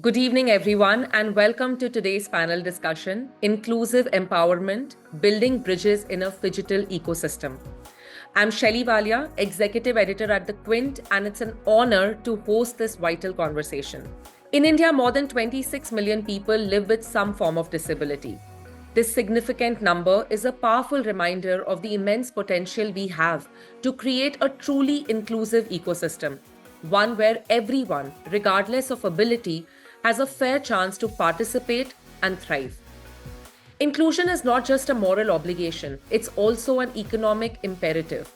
Good evening, everyone, and welcome to today's panel discussion, Inclusive Empowerment, Building Bridges in a Phygital Ecosystem. I'm Shelly Walia, Executive Editor at the Quint, and it's an honor to host this vital conversation. In India, more than 26 million people live with some form of disability. This significant number is a powerful reminder of the immense potential we have to create a truly inclusive ecosystem, one where everyone, regardless of ability, has a fair chance to participate and thrive. Inclusion is not just a moral obligation, it's also an economic imperative.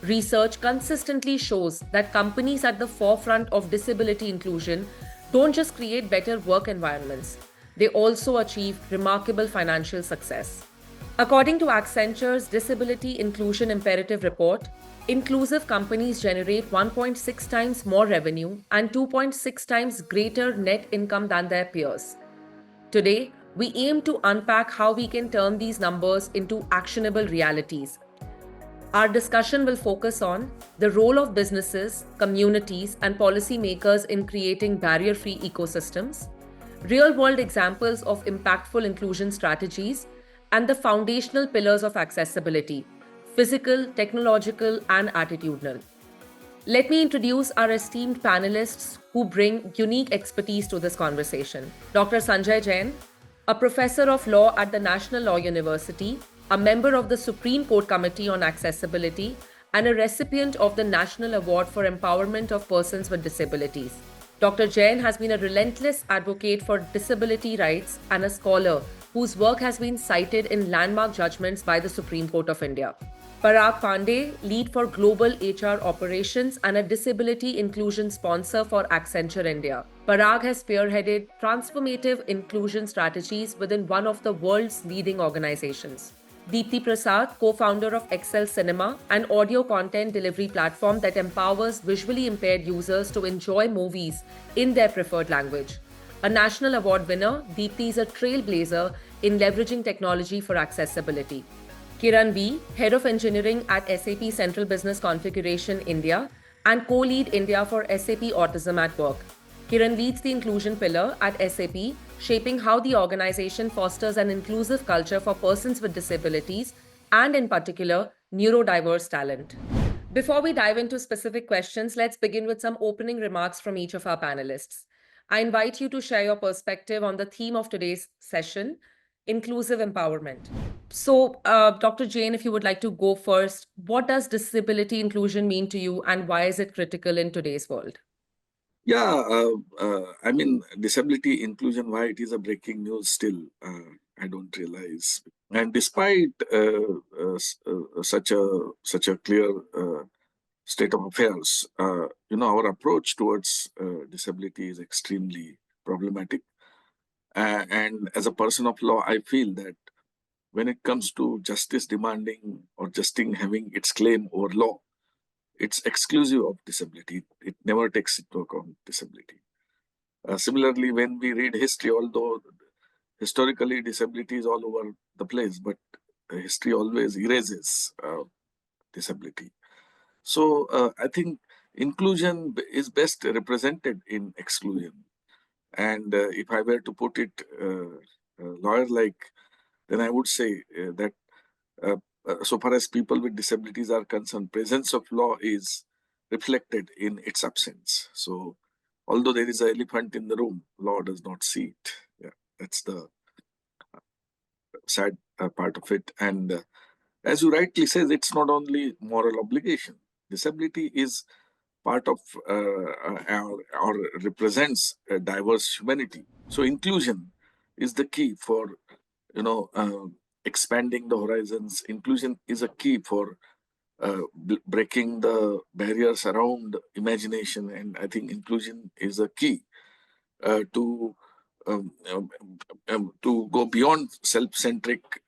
Research consistently shows that companies at the forefront of disability inclusion don't just create better work environments, they also achieve remarkable financial success. According to Accenture's Disability Inclusion Imperative Report, inclusive companies generate 1.6 times more revenue and 2.6 times greater net income than their peers. Today, we aim to unpack how we can turn these numbers into actionable realities. Our discussion will focus on the role of businesses, communities, and policymakers in creating barrier-free ecosystems, real-world examples of impactful inclusion strategies, and the foundational pillars of accessibility: physical, technological, and attitudinal. Let me introduce our esteemed panelists who bring unique expertise to this conversation. Dr. Sanjay Jain, a professor of law at the National Law University, a member of the Supreme Court Committee on Accessibility, and a recipient of the National Award for Empowerment of Persons with Disabilities. Dr. Jain has been a relentless advocate for disability rights and a scholar whose work has been cited in landmark judgments by the Supreme Court of India. Parag Pande, lead for global HR operations and a disability inclusion sponsor for Accenture India. Parag has spearheaded transformative inclusion strategies within one of the world's leading organizations. Dipti, Prasad, co-founder of Excel Cinema, an audio content delivery platform that empowers visually impaired users to enjoy movies in their preferred language. A national award winner, Dipti is a trailblazer in leveraging technology for accessibility. Kiran V, Head of Engineering at SAP Central Business Configuration India and co-lead India for SAP Autism at Work. Kiran leads the inclusion pillar at SAP, shaping how the organization fosters an inclusive culture for persons with disabilities and, in particular, neurodiverse talent. Before we dive into specific questions, let's begin with some opening remarks from each of our panelists. I invite you to share your perspective on the theme of today's session, inclusive empowerment. So, Dr. Jain, if you would like to go first, what does disability inclusion mean to you and why is it critical in today's world? Yeah, disability inclusion, why it is a breaking news still, I don't realize. And despite such a clear state of affairs, our approach towards disability is extremely problematic. And as a person of law, I feel that when it comes to justice demanding or justice having its claim over law, it's exclusive of disability. It never takes into account disability. Similarly, when we read history, although historically disability is all over the place, but history always erases disability. So I think inclusion is best represented in exclusion. And if I were to put it lawyer-like, then I would say that so far as people with disabilities are concerned, presence of law is reflected in its absence. So although there is an elephant in the room, law does not see it. Yeah, that's the sad part of it. And as you rightly says, it's not only moral obligation. Disability is part of or represents a diverse humanity. So inclusion is the key for expanding the horizons. Inclusion is a key for breaking the barriers around imagination, and I think inclusion is a key to go beyond self-centric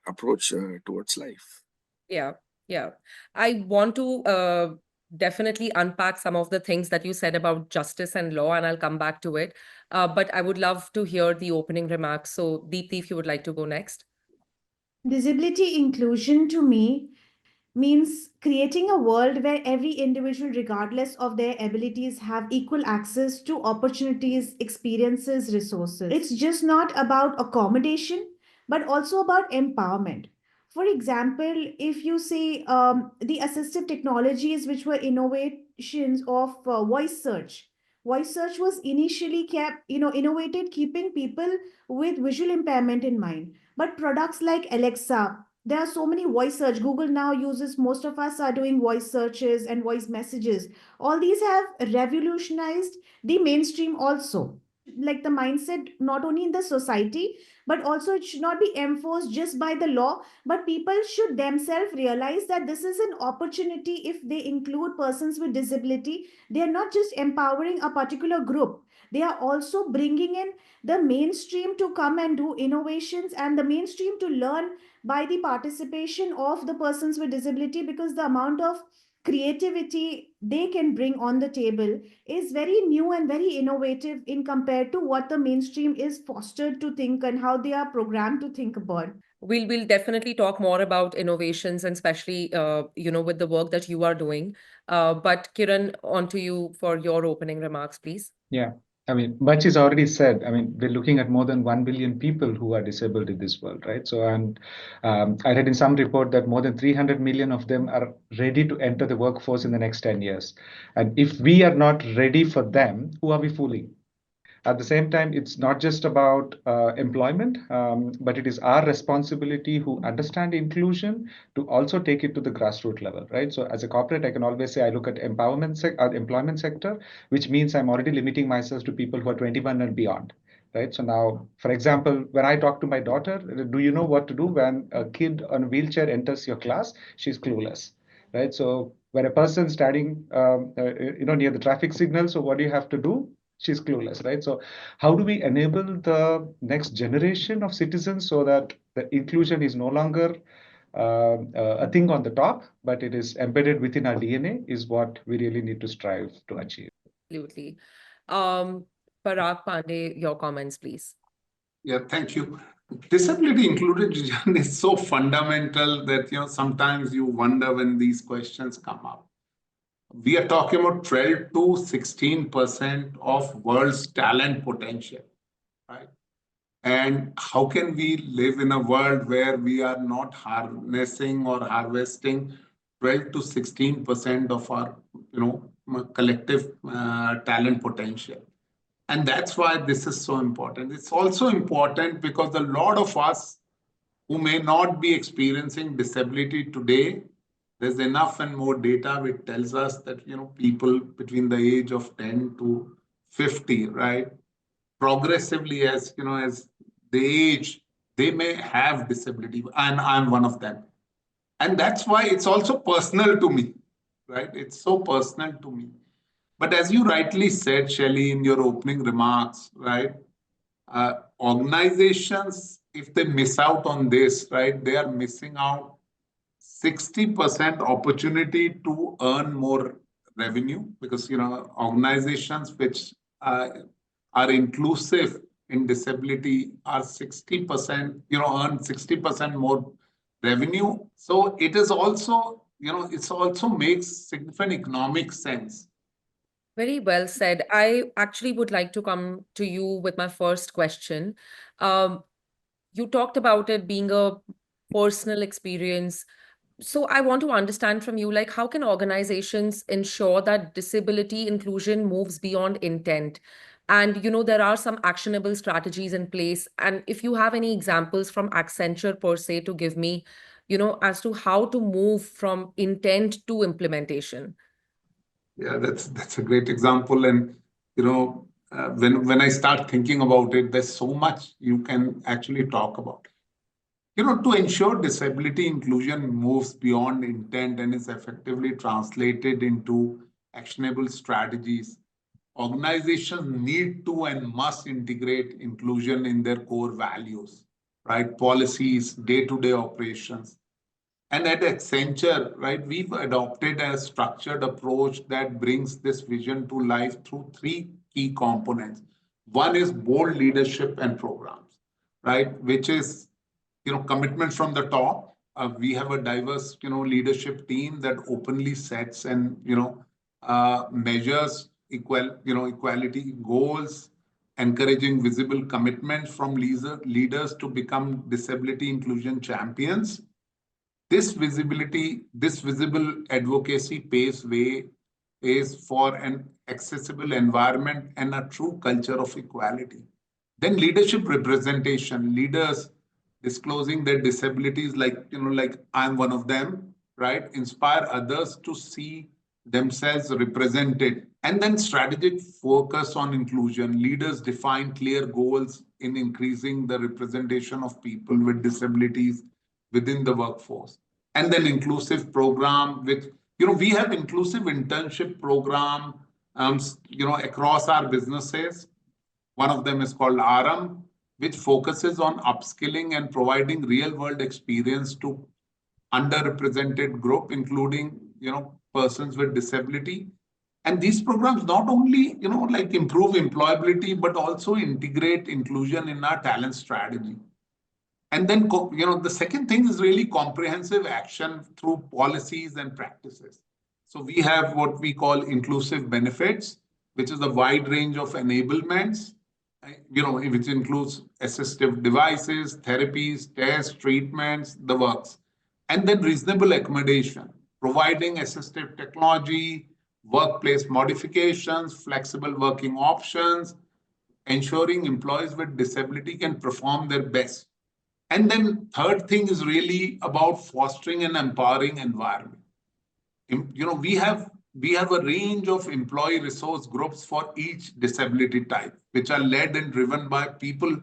approach towards life. Yeah. I want to definitely unpack some of the things that you said about justice and law, and I'll come back to it. But I would love to hear the opening remarks. So, Deepthi, if you would like to go next. Disability inclusion to me means creating a world where every individual, regardless of their abilities, have equal access to opportunities, experiences, resources. It's just not about accommodation, but also about empowerment. For example, if you say the assistive technologies which were innovations of voice search was initially kept, innovated keeping people with visual impairment in mind. But products like Alexa, there are so many voice search. Google now uses, most of us are doing voice searches and voice messages. All these have revolutionized the mainstream also. Like the mindset, not only in the society, but also it should not be enforced just by the law, but people should themselves realize that this is an opportunity. If they include persons with disability, they are not just empowering a particular group, they are also bringing in the mainstream to come and do innovations, and the mainstream to learn by the participation of the persons with disability, because the amount of creativity they can bring on the table is very new and very innovative in compared to what the mainstream is fostered to think and how they are programmed to think about. We'll definitely talk more about innovations, and especially with the work that you are doing. But Kiran, on to you for your opening remarks, please. Yeah, I mean, much is already said. I mean, we're looking at more than 1 billion people who are disabled in this world, right? So, and I read in some report that more than 300 million of them are ready to enter the workforce in the next 10 years. And if we are not ready for them, who are we fooling? At the same time, it's not just about employment, but it is our responsibility who understand inclusion to also take it to the grassroots level, right? So as a corporate, I can always say I look at employment sector, which means I'm already limiting myself to people who are 21 and beyond. Right. So now, for example, when I talk to my daughter, do you know what to do when a kid on a wheelchair enters your class? She's clueless. Right. So when a person standing, near the traffic signal, so what do you have to do? She's clueless, right? So how do we enable the next generation of citizens so that the inclusion is no longer a thing on the top, but it is embedded within our DNA is what we really need to strive to achieve. Absolutely. Parag, Pande, your comments, please. Yeah, thank you. Disability inclusion is so fundamental that sometimes you wonder when these questions come up. We are talking about 12 to 16% of world's talent potential, right? And how can we live in a world where we are not harnessing or harvesting 12 to 16% of our, collective talent potential? And that's why this is so important. It's also important because a lot of us who may not be experiencing disability today, there's enough and more data which tells us that people between the age of 10 to 50, right, progressively as they age, they may have disability, and I'm one of them. And that's why it's also personal to me, right? It's so personal to me. But as you rightly said, Shelley, in your opening remarks, right, organizations, if they miss out on this, right, they are missing out 60% opportunity to earn more revenue, because organizations which are inclusive in disability are 60%, earn 60% more revenue. So it is also, it's also makes significant economic sense. Very well said. I actually would like to come to you with my first question. You talked about it being a personal experience. So I want to understand from you, like, how can organizations ensure that disability inclusion moves beyond intent? And, there are some actionable strategies in place. And if you have any examples from Accenture per se to give me, as to how to move from intent to implementation. Yeah, that's a great example. And when I start thinking about it, there's so much you can actually talk about. To ensure disability inclusion moves beyond intent and is effectively translated into actionable strategies, organizations need to and must integrate inclusion in their core values, right? Policies, day-to-day operations. And at Accenture, right, we've adopted a structured approach that brings this vision to life through three key components. One is bold leadership and programs, right, which is commitment from the top, we have a diverse, leadership team that openly sets and, measures equality goals, encouraging visible commitments from leaders to become disability inclusion champions. This visible advocacy paves way is for an accessible environment and a true culture of equality. Then leadership representation, leaders disclosing their disabilities, like I'm one of them, right? Inspire others to see themselves represented. And then strategic focus on inclusion. Leaders define clear goals in increasing the representation of people with disabilities within the workforce. And then inclusive program with, we have inclusive internship program, across our businesses. One of them is called Aram, which focuses on upskilling and providing real world experience to underrepresented group, including, persons with disability. And these programs not only, improve employability, but also integrate inclusion in our talent strategy. And then, the second thing is really comprehensive action through policies and practices. So we have what we call inclusive benefits, which is a wide range of enablements, which includes assistive devices, therapies, tests, treatments, the works. And then reasonable accommodation, providing assistive technology, workplace modifications, flexible working options, ensuring employees with disability can perform their best. And then third thing is really about fostering an empowering environment. We have a range of employee resource groups for each disability type, which are led and driven by people,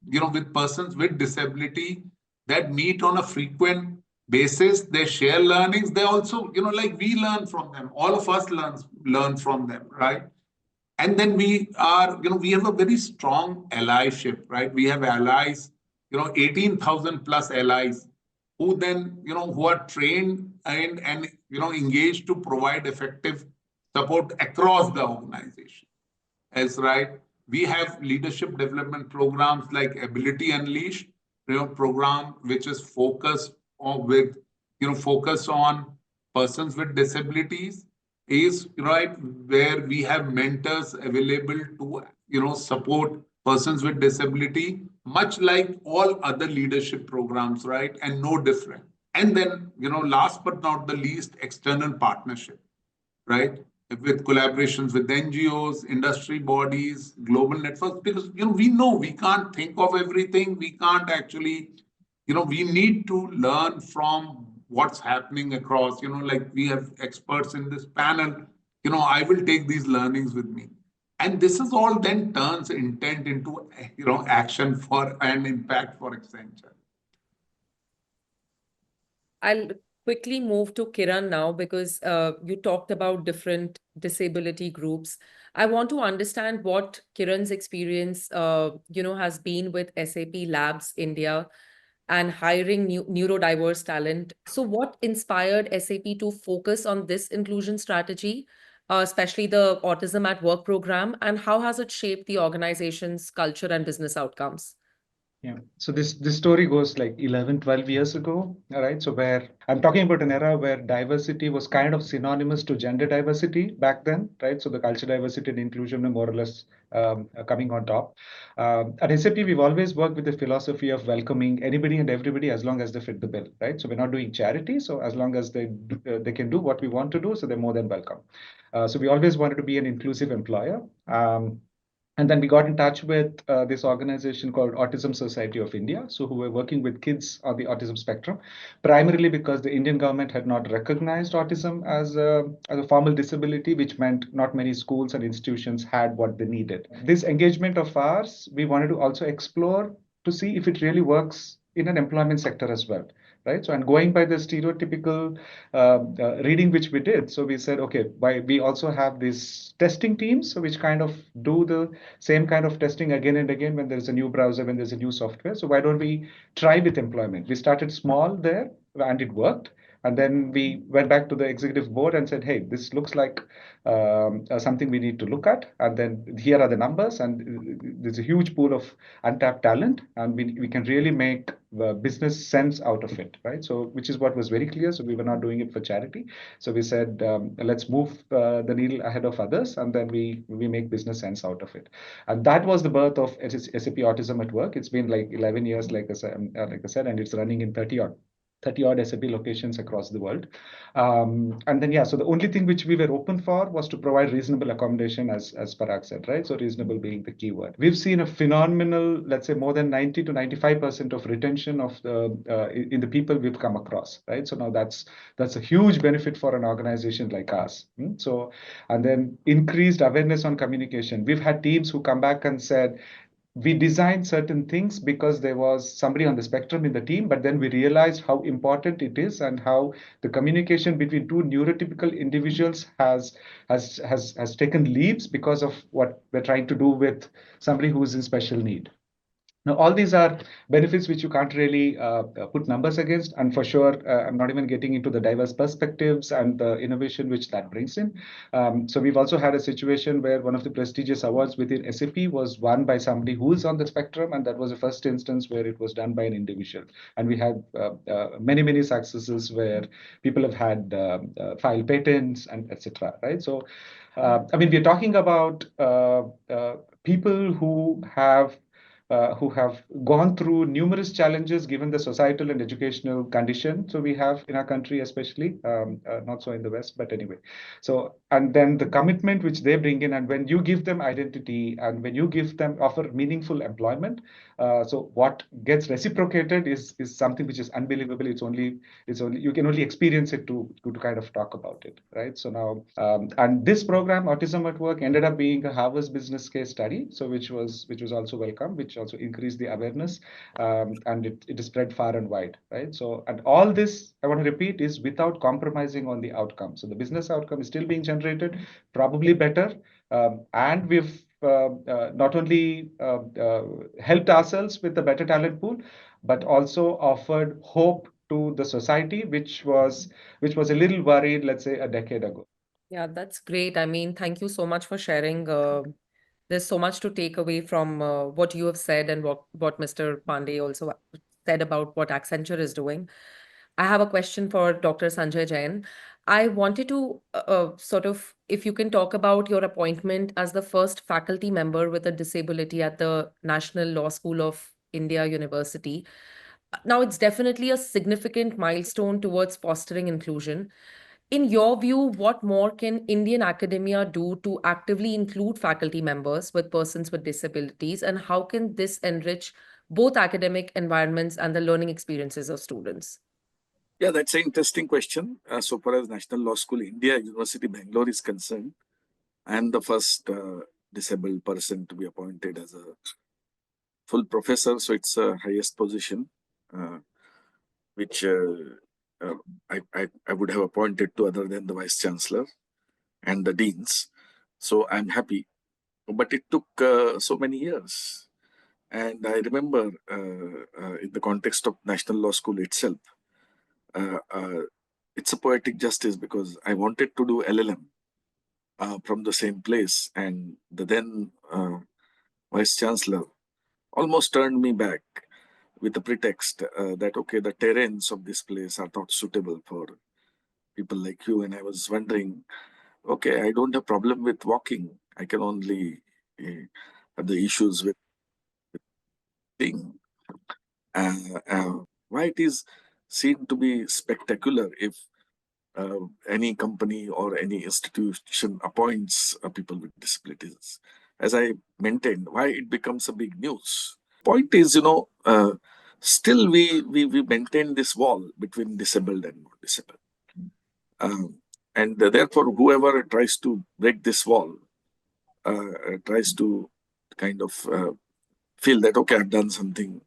with persons with disability that meet on a frequent basis. They share learnings. They also, we learn from them. All of us learn from them, right? And then we have a very strong allyship, right? We have allies, 18,000 plus allies who then, who are trained and engaged to provide effective support across the organization. As right, we have leadership development programs like Ability Unleashed, program which is focused on persons with disabilities, is right where we have mentors available to support persons with disability, much like all other leadership programs, right? And no different. And then, last but not the least, external partnership, right? With collaborations with NGOs, industry bodies, global networks, because, we know we can't think of everything. We can't actually, we need to learn from what's happening across, like we have experts in this panel, I will take these learnings with me. And this is all then turns intent into, action for and impact for Accenture. I'll quickly move to Kiran now because you talked about different disability groups. I want to understand what Kiran's experience, has been with SAP Labs India and hiring neurodiverse talent. So what inspired SAP to focus on this inclusion strategy, especially the Autism at Work program, and how has it shaped the organization's culture and business outcomes? Yeah. So this story goes like 11, 12 years ago, all right? So where I'm talking about an era where diversity was kind of synonymous to gender diversity back then, right? So the culture diversity and inclusion were more or less coming on top. At SAP, we've always worked with the philosophy of welcoming anybody and everybody as long as they fit the bill, right? So we're not doing charity. So as long as they can do what we want to do, so they're more than welcome. So we always wanted to be an inclusive employer. And then we got in touch with this organization called Autism Society of India, so who were working with kids on the autism spectrum, primarily because the Indian government had not recognized autism as a formal disability, which meant not many schools and institutions had what they needed. This engagement of ours, we wanted to also explore to see if it really works in an employment sector as well. Right. So, and going by the stereotypical reading which we did, so we said, okay, we also have these testing teams, which kind of do the same kind of testing again and again when there's a new browser, when there's a new software. So why don't we try with employment? We started small there and it worked. And then we went back to the executive board and said, hey, this looks like something we need to look at. And then here are the numbers, and there's a huge pool of untapped talent, and we can really make business sense out of it, right? So, which is what was very clear. So we were not doing it for charity. So we said, let's move the needle ahead of others, and then we make business sense out of it. And that was the birth of SAP Autism at Work. It's been like 11 years, like I said, and it's running in 30 odd SAP locations across the world. And then, yeah, so the only thing which we were open for was to provide reasonable accommodation, as Parag said, right? So reasonable being the key word. We've seen a phenomenal, let's say, more than 90 to 95% of retention of in the people we've come across, right? So now that's a huge benefit for an organization like us. So, and then increased awareness on communication. We've had teams who come back and said, we designed certain things because there was somebody on the spectrum in the team, but then we realized how important it is and how the communication between two neurotypical individuals has taken leaps because of what we're trying to do with somebody who is in special need. Now, all these are benefits which you can't really put numbers against. And for sure, I'm not even getting into the diverse perspectives and the innovation which that brings in. So we've also had a situation where one of the prestigious awards within SAP was won by somebody who is on the spectrum. And that was the first instance where it was done by an individual. And we had many successes where people have had filed patents and etc. Right? So, I mean, we're talking about people who have gone through numerous challenges given the societal and educational condition. So we have in our country, especially, not so in the West, but anyway. So, and then the commitment which they bring in, and when you give them identity and when you give them offer meaningful employment, so what gets reciprocated is something which is unbelievable. It's only you can only experience it to kind of talk about it, right? So now, and this program, Autism at Work, ended up being a Harvard business case study, so which was also welcome, which also increased the awareness, and it is spread far and wide, right? So, and all this, I want to repeat, is without compromising on the outcome. So the business outcome is still being generated, probably better, and we've not only helped ourselves with a better talent pool, but also offered hope to the society, which was a little worried, let's say, a decade ago. Yeah, that's great. I mean, thank you so much for sharing. There's so much to take away from what you have said and what Mr. Pande also said about what Accenture is doing. I have a question for Dr. Sanjay Jain. I wanted to sort of, if you can talk about your appointment as the first faculty member with a disability at the National Law School of India University. Now, it's definitely a significant milestone towards fostering inclusion. In your view, what more can Indian academia do to actively include faculty members with persons with disabilities, and how can this enrich both academic environments and the learning experiences of students? Yeah, that's an interesting question. So far as National Law School India University Bangalore is concerned, I am the first disabled person to be appointed as a full professor. So it's a highest position, which I would have appointed to other than the Vice Chancellor and the Deans. So I'm happy. But it took so many years. And I remember in the context of National Law School itself, it's a poetic justice because I wanted to do LLM from the same place. And the then Vice Chancellor almost turned me back with the pretext that, okay, the terrains of this place are not suitable for people like you. And I was wondering, okay, I don't have problem with walking. I can only have the issues with being. Why it is seen to be spectacular if any company or any institution appoints people with disabilities. As I maintained, why it becomes a big news. Point is, still we maintain this wall between disabled and not disabled. And therefore, whoever tries to break this wall tries to kind of feel that, okay, I've done something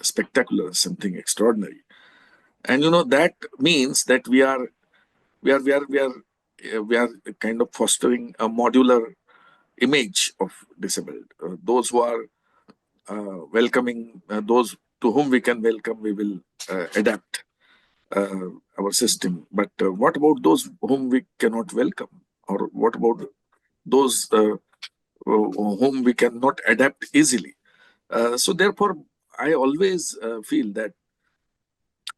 spectacular, something extraordinary. And that means that we are kind of fostering a modular image of disabled. Those who are welcoming, those to whom we can welcome, we will adapt. our system. But what about those whom we cannot welcome? Or what about those whom we cannot adapt easily? So therefore, I always feel that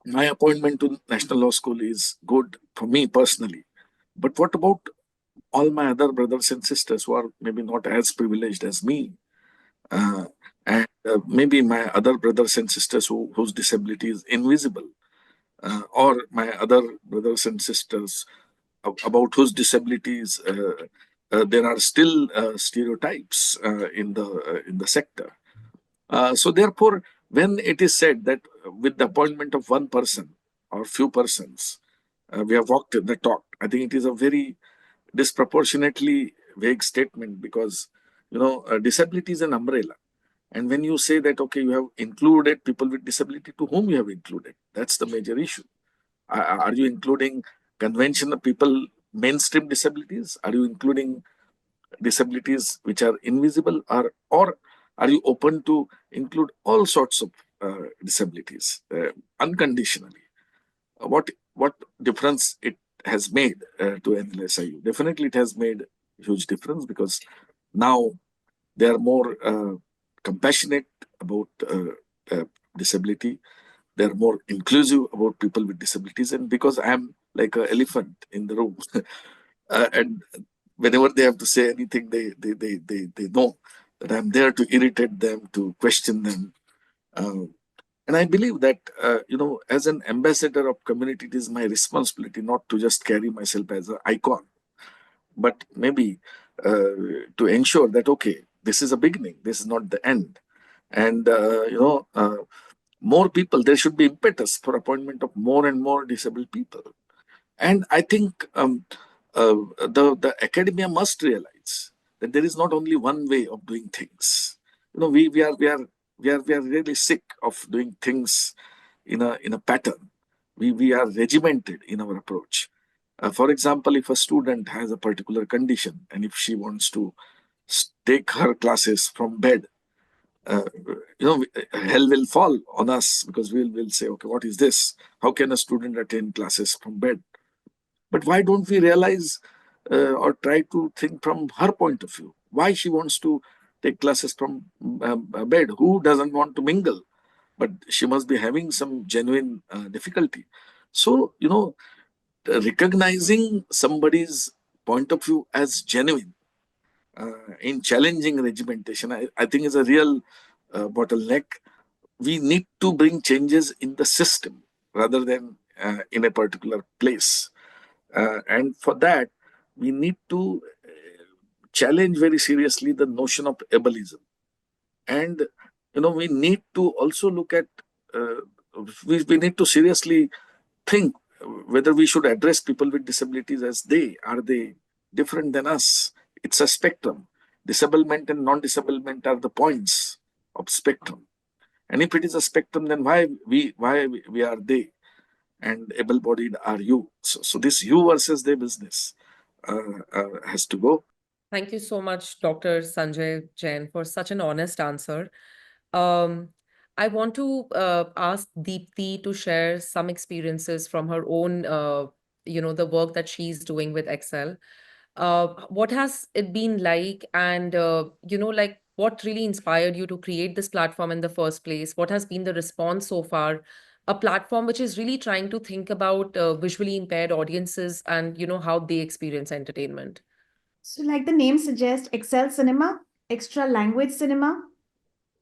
my appointment to National Law School is good for me personally. But what about all my other brothers and sisters who are maybe not as privileged as me? And maybe my other brothers and sisters whose disability is invisible, or my other brothers and sisters about whose disabilities there are still stereotypes in the sector. So therefore, when it is said that with the appointment of one person or few persons, we have walked the talk, I think it is a very disproportionately vague statement, because disability is an umbrella. And when you say that, okay, you have included people with disability, to whom you have included? That's the major issue. Are you including conventional people, mainstream disabilities? Are you including disabilities which are invisible? Or are you open to include all sorts of disabilities unconditionally? What difference it has made to NLSIU? Definitely, it has made huge difference, because now they are more compassionate about disability. They're more inclusive about people with disabilities. And because I'm like an elephant in the room, and whenever they have to say anything, they know that I'm there to irritate them, to question them. And I believe that, as an ambassador of community, it is my responsibility not to just carry myself as an icon, but maybe to ensure that, okay, this is a beginning, this is not the end. And, more people, there should be impetus for appointment of more and more disabled people. And I think the academia must realize that there is not only one way of doing things. We are really sick of doing things in a pattern. We are regimented in our approach. For example, if a student has a particular condition and if she wants to take her classes from bed, uh, hell will fall on us, because we'll say, okay, what is this? How can a student attend classes from bed? But why don't we realize or try to think from her point of view? Why she wants to take classes from bed? Who doesn't want to mingle? But she must be having some genuine difficulty. So, recognizing somebody's point of view as genuine in challenging regimentation, I think is a real bottleneck. We need to bring changes in the system rather than in a particular place. And for that, we need to challenge very seriously the notion of ableism. And, we need to also look at, we need to seriously think whether we should address people with disabilities as are they different than us? It's a spectrum. Disablement and non-disablement are the points of spectrum. And if it is a spectrum, then why we are they, and able-bodied are you? So this you versus they business has to go. Thank you so much, Dr. Sanjay Jain, for such an honest answer. Um, I want to ask Dipti to share some experiences from her own, the work that she's doing with Excel. What has it been like? And, like what really inspired you to create this platform in the first place? What has been the response so far? A platform which is really trying to think about visually impaired audiences and, how they experience entertainment. So, like the name suggests, Excel Cinema, extra language cinema.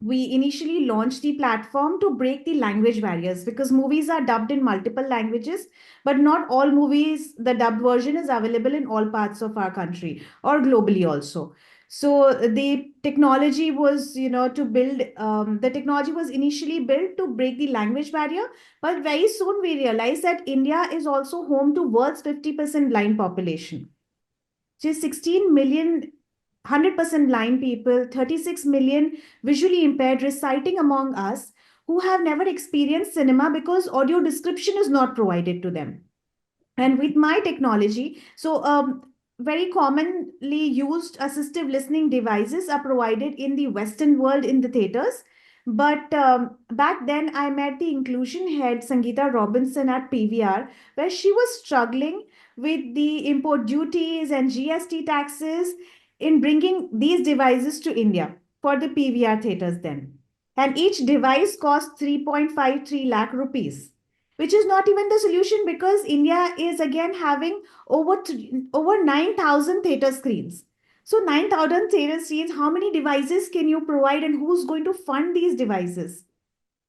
We initially launched the platform to break the language barriers because movies are dubbed in multiple languages, but not all movies, the dubbed version is available in all parts of our country or globally also. So the technology was, the technology was initially built to break the language barrier, but very soon we realized that India is also home to world's 50% blind population. Just 16 million 100% blind people, 36 million visually impaired reciting among us who have never experienced cinema because audio description is not provided to them. And with my technology, very commonly used assistive listening devices are provided in the Western world in the theaters. But back then, I met the inclusion head, Sangeeta Robinson, at PVR, where she was struggling with the import duties and GST taxes in bringing these devices to India for the PVR theaters then. And each device cost 3.53 lakh rupees, which is not even the solution because India is again having over 9,000 theater screens. So 9,000 theater screens, how many devices can you provide and who's going to fund these devices?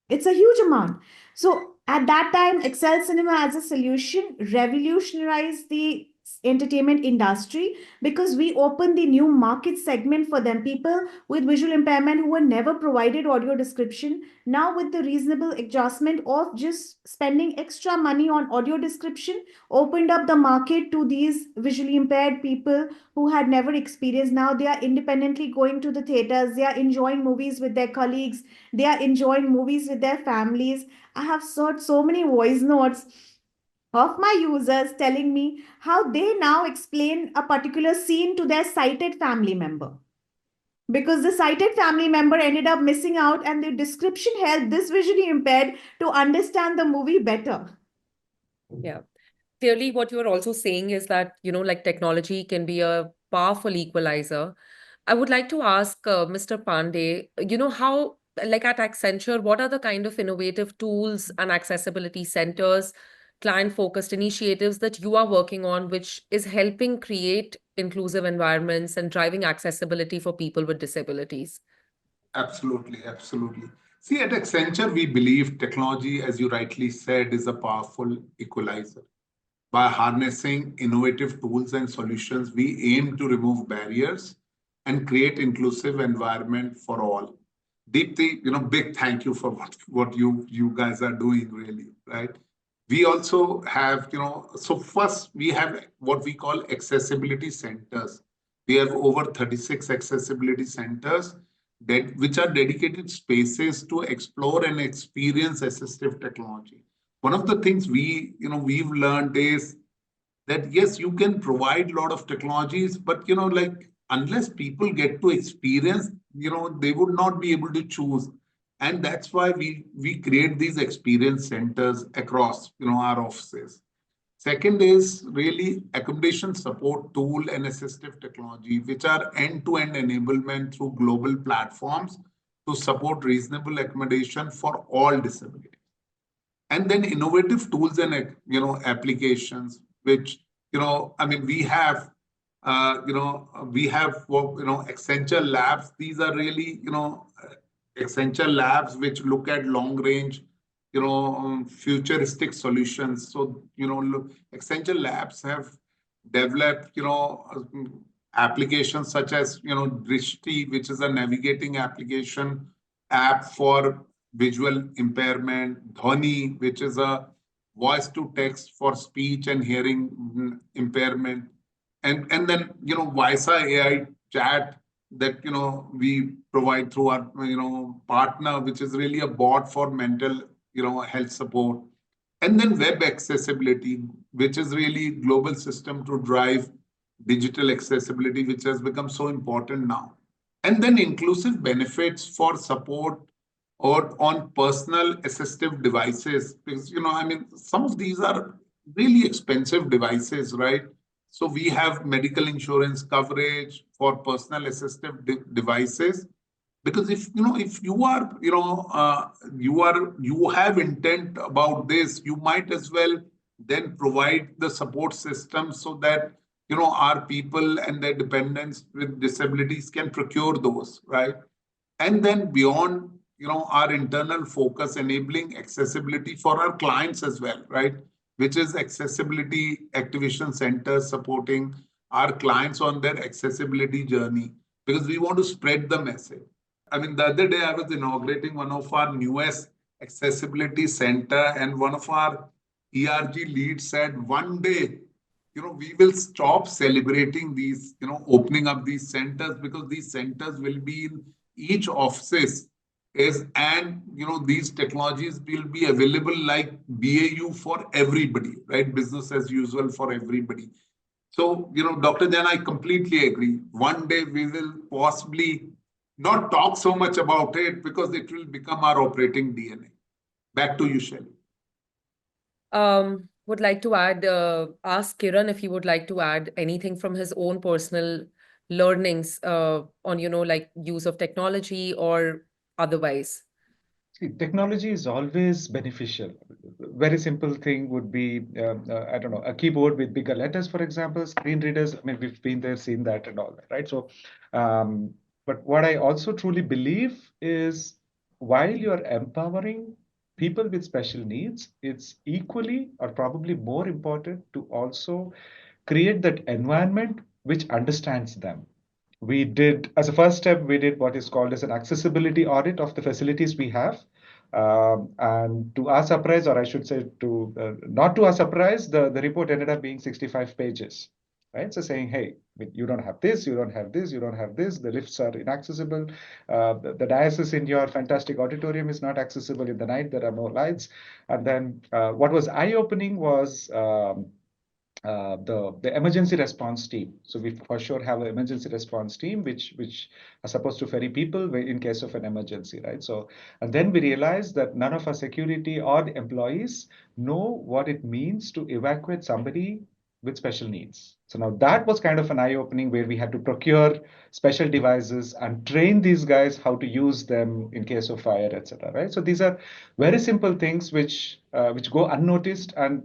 It's a huge amount. So at that time, Excel Cinema as a solution revolutionized the entertainment industry because we opened the new market segment for them. People with visual impairment who were never provided audio description, now with the reasonable adjustment of just spending extra money on audio description, opened up the market to these visually impaired people who had never experienced. Now they are independently going to the theaters, they are enjoying movies with their colleagues, they are enjoying movies with their families. I have heard so many voice notes of my users telling me how they now explain a particular scene to their sighted family member because the sighted family member ended up missing out and the description helped this visually impaired to understand the movie better. Yeah. Clearly, what you're also saying is that, like technology can be a powerful equalizer. I would like to ask Mr. Pande, how, like at Accenture, what are the kind of innovative tools and accessibility centers, client-focused initiatives that you are working on, which is helping create inclusive environments and driving accessibility for people with disabilities? Absolutely, absolutely. See, at Accenture, we believe technology, as you rightly said, is a powerful equalizer. By harnessing innovative tools and solutions, we aim to remove barriers and create inclusive environment for all. Dipti, big thank you for what you guys are doing, really, right? We also have, so first we have what we call accessibility centers. We have over 36 accessibility centers which are dedicated spaces to explore and experience assistive technology. One of the things we've learned is that yes, you can provide a lot of technologies, but like unless people get to experience, they would not be able to choose. And that's why we create these experience centers across our offices. Second is really accommodation support tool and assistive technology, which are end-to-end enablement through global platforms to support reasonable accommodation for all disabilities. And then innovative tools and applications, which I mean we have Accenture labs. These are really Accenture labs which look at long range futuristic solutions. So look, Accenture labs have developed applications such as Dipti, which is a navigating application app for visual impairment, Dhoni, which is a voice to text for speech and hearing impairment, and then Visa AI chat that we provide through our partner, which is really a bot for mental health support, and then web accessibility, which is really global system to drive digital accessibility, which has become so important now, and then inclusive benefits for support or on personal assistive devices, because I mean some of these are really expensive devices, right? So we have medical insurance coverage for personal assistive devices, because if you are you have intent about this, you might as well then provide the support system so that our people and their dependents with disabilities can procure those, right? And then beyond our internal focus, enabling accessibility for our clients as well, right? Which is accessibility activation centers supporting our clients on their accessibility journey, because we want to spread the message. I mean, the other day I was inaugurating one of our newest accessibility center, and one of our ERG leads said, one day, we will stop celebrating these, opening up these centers, because these centers will be in each offices and these technologies will be available like BAU for everybody, right? Business as usual for everybody. So, Dr. Jain, I completely agree. One day we will possibly not talk so much about it because it will become our operating DNA. Back to you, Shelly. Would like to add, ask Kiran if he would like to add anything from his own personal learnings on, like use of technology or otherwise. See, technology is always beneficial. Very simple thing would be, I don't know, a keyboard with bigger letters, for example, screen readers. I mean, we've been there, seen that and all that, right? So, but what I also truly believe is while you're empowering people with special needs, it's equally or probably more important to also create that environment which understands them. We did, as a first step, we did what is called as an accessibility audit of the facilities we have. And to our surprise, or I should say to not to our surprise, the report ended up being 65 pages, right? So saying, hey, you don't have this, you don't have this, you don't have this, the lifts are inaccessible, the dais in your fantastic auditorium is not accessible in the night, there are no lights. And then what was eye-opening was the emergency response team. So we for sure have an emergency response team which are supposed to ferry people in case of an emergency, right? So and then we realized that none of our security or the employees know what it means to evacuate somebody with special needs. So now that was kind of an eye-opening where we had to procure special devices and train these guys how to use them in case of fire, etc. Right? So these are very simple things which go unnoticed, and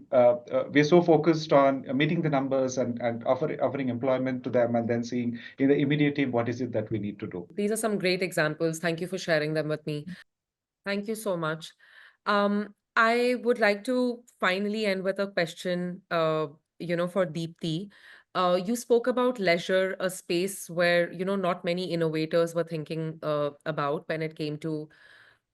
we're so focused on meeting the numbers and offering employment to them, and then seeing in the immediate team what is it that we need to do. These are some great examples. Thank you for sharing them with me. Thank you so much. I would like to finally end with a question, for Deepti. You spoke about leisure, a space where, not many innovators were thinking about when it came to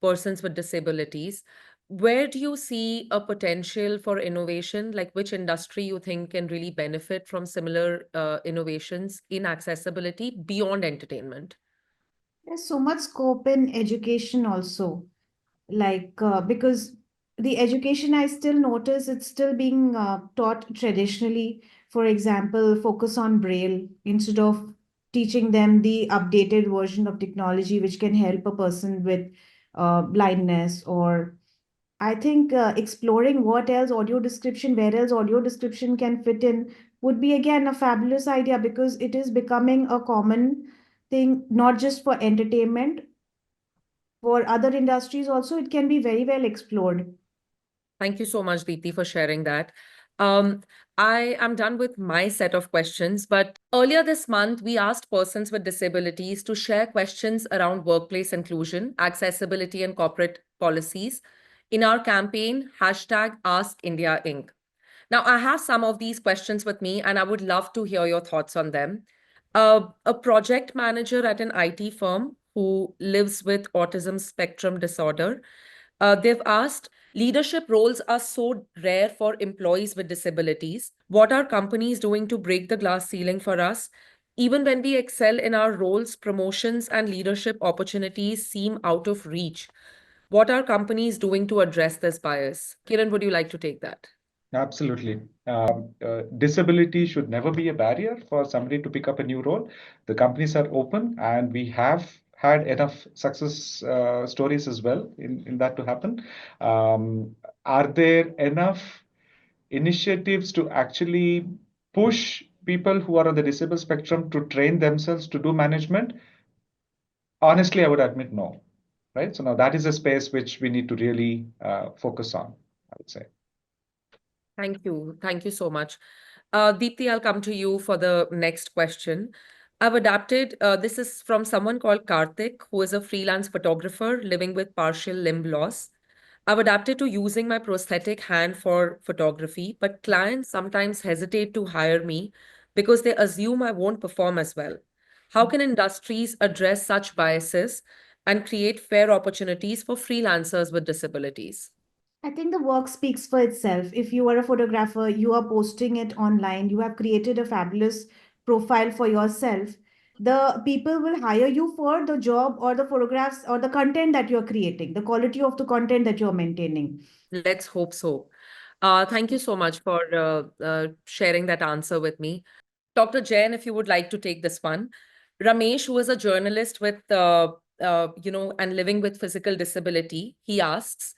persons with disabilities. Where do you see a potential for innovation? Like which industry you think can really benefit from similar innovations in accessibility beyond entertainment? There's so much scope in education also, because the education I still notice it's still being taught traditionally. For example, focus on Braille instead of teaching them the updated version of technology which can help a person with blindness. Or I think exploring what else audio description, where else audio description can fit in would be again a fabulous idea, because it is becoming a common thing, not just for entertainment. For other industries also, it can be very well explored. Thank you so much, Deepti, for sharing that. Um, I am done with my set of questions, but earlier this month, we asked persons with disabilities to share questions around workplace inclusion, accessibility, and corporate policies in our campaign, hashtag Ask India Inc. Now, I have some of these questions with me, and I would love to hear your thoughts on them. A project manager at an IT firm who lives with autism spectrum disorder, they've asked, leadership roles are so rare for employees with disabilities. What are companies doing to break the glass ceiling for us? Even when we excel in our roles, promotions and leadership opportunities seem out of reach. What are companies doing to address this bias? Kiran, would you like to take that? Absolutely. Disability should never be a barrier for somebody to pick up a new role. The companies are open, and we have had enough success stories as well in that to happen. Are there enough initiatives to actually push people who are on the disabled spectrum to train themselves to do management? Honestly, I would admit no. Right? So now that is a space which we need to really focus on, I would say. Thank you. Thank you so much. Deepti, I'll come to you for the next question. I've adapted, this is from someone called Karthik, who is a freelance photographer living with partial limb loss. I've adapted to using my prosthetic hand for photography, but clients sometimes hesitate to hire me because they assume I won't perform as well. How can industries address such biases and create fair opportunities for freelancers with disabilities? I think the work speaks for itself. If you are a photographer, you are posting it online, you have created a fabulous profile for yourself. The people will hire you for the job or the photographs or the content that you're creating, the quality of the content that you're maintaining. Let's hope so. Thank you so much for sharing that answer with me. Dr. Jain, if you would like to take this one. Ramesh, who is a journalist with, and living with physical disability, he asks,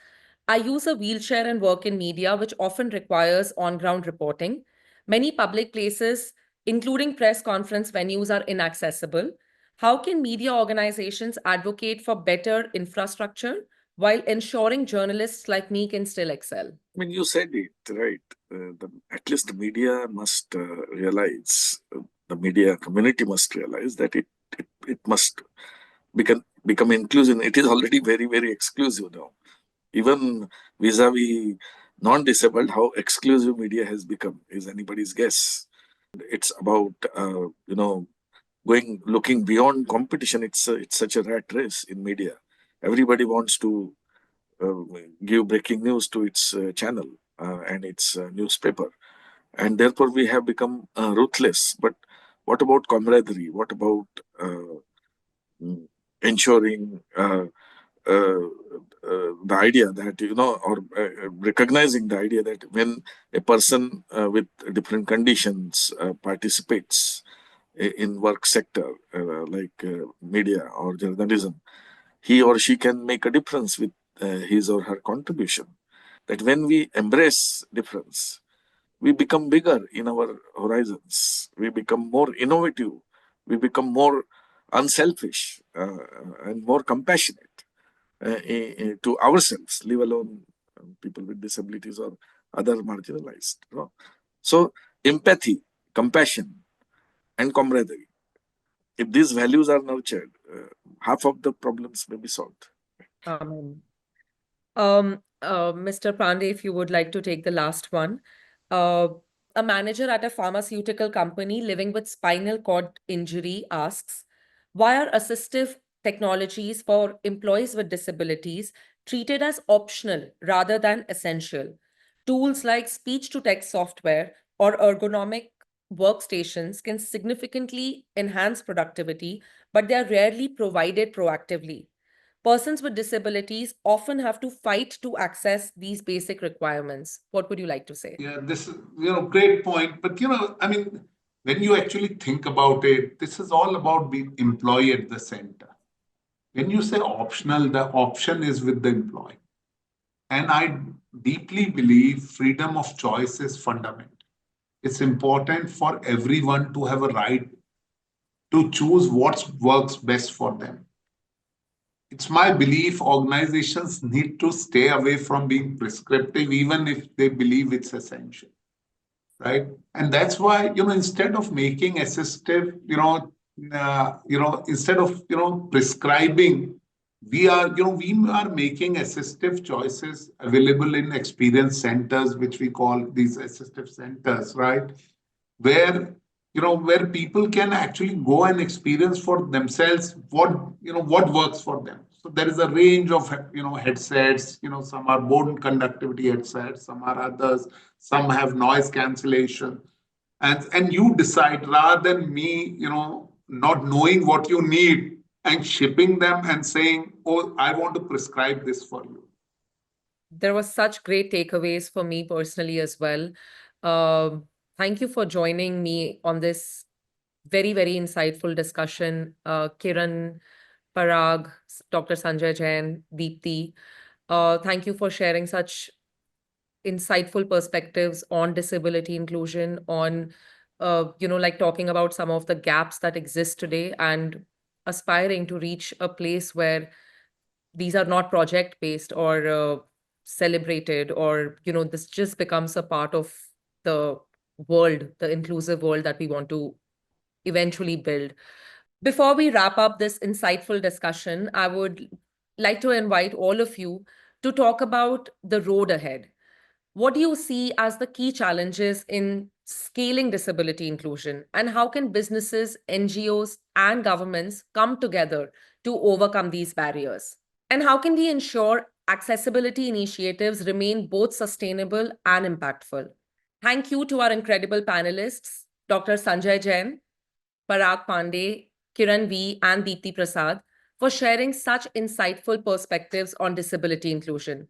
I use a wheelchair and work in media, which often requires on-ground reporting. Many public places, including press conference venues, are inaccessible. How can media organizations advocate for better infrastructure while ensuring journalists like me can still excel? I mean, you said it right. At least the media must realize, the media community must realize that it must become inclusive. It is already very, very exclusive now. Even vis-a-vis non-disabled, how exclusive media has become is anybody's guess. It's about looking beyond competition. It's such a rat race in media. Everybody wants to uh, give breaking news to its channel and its newspaper, and therefore we have become ruthless. But what about camaraderie? What about ensuring the idea that or recognizing the idea that when a person with different conditions participates in work sector like media or journalism, he or she can make a difference with his or her contribution. That when we embrace difference, we become bigger in our horizons. We become more innovative. We become more unselfish and more compassionate to ourselves, leave alone people with disabilities or other marginalized. So, empathy, compassion, and camaraderie. If these values are nurtured, half of the problems may be solved. Amen. Mr. Pande, if you would like to take the last one. Uh, a manager at a pharmaceutical company living with spinal cord injury asks, why are assistive technologies for employees with disabilities treated as optional rather than essential? Tools like speech-to-text software or ergonomic workstations can significantly enhance productivity, but they are rarely provided proactively. Persons with disabilities often have to fight to access these basic requirements. What would you like to say? Yeah, this is, great point. But, I mean, when you actually think about it, this is all about being employee at the center. When you say optional, the option is with the employee. And I deeply believe freedom of choice is fundamental. It's important for everyone to have a right to choose what works best for them. It's my belief organizations need to stay away from being prescriptive, even if they believe it's essential, right? And that's why, instead of making assistive, instead of prescribing, we are making assistive choices available in experience centers, which we call these assistive centers, right? Where people can actually go and experience for themselves what works for them. So there is a range of headsets. Some are bone conductivity headsets, some are others, some have noise cancellation, and you decide rather than me not knowing what you need and shipping them and saying, oh, I want to prescribe this for you. There were such great takeaways for me personally as well. Um, Thank you for joining me on this very, very insightful discussion. Kiran, Parag, Dr. Sanjay Jain, Dipti. Thank you for sharing such insightful perspectives on disability inclusion, on, like talking about some of the gaps that exist today and aspiring to reach a place where these are not project based or celebrated, or this just becomes a part of the world, the inclusive world that we want to eventually build. Before we wrap up this insightful discussion, I would like to invite all of you to talk about the road ahead. What do you see as the key challenges in scaling disability inclusion, and how can businesses, NGOs, and governments come together to overcome these barriers? And how can we ensure accessibility initiatives remain both sustainable and impactful? Thank you to our incredible panelists, Dr. Sanjay Jain, Parag Pande, Kiran V, and Dipti Prasad, for sharing such insightful perspectives on disability inclusion.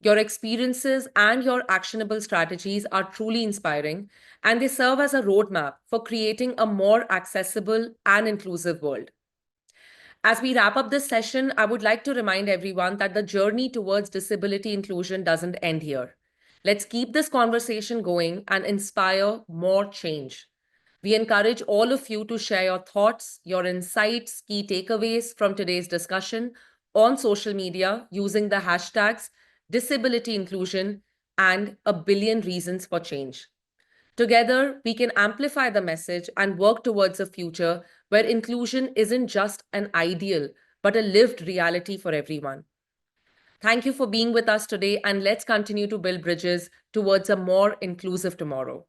Your experiences and your actionable strategies are truly inspiring, and they serve as a roadmap for creating a more accessible and inclusive world. As we wrap up this session, I would like to remind everyone that the journey towards disability inclusion doesn't end here. Let's keep this conversation going and inspire more change. We encourage all of you to share your thoughts, your insights, key takeaways from today's discussion on social media using the hashtags disability inclusion and a billion reasons for change. Together, we can amplify the message and work towards a future where inclusion isn't just an ideal, but a lived reality for everyone. Thank you for being with us today, and let's continue to build bridges towards a more inclusive tomorrow.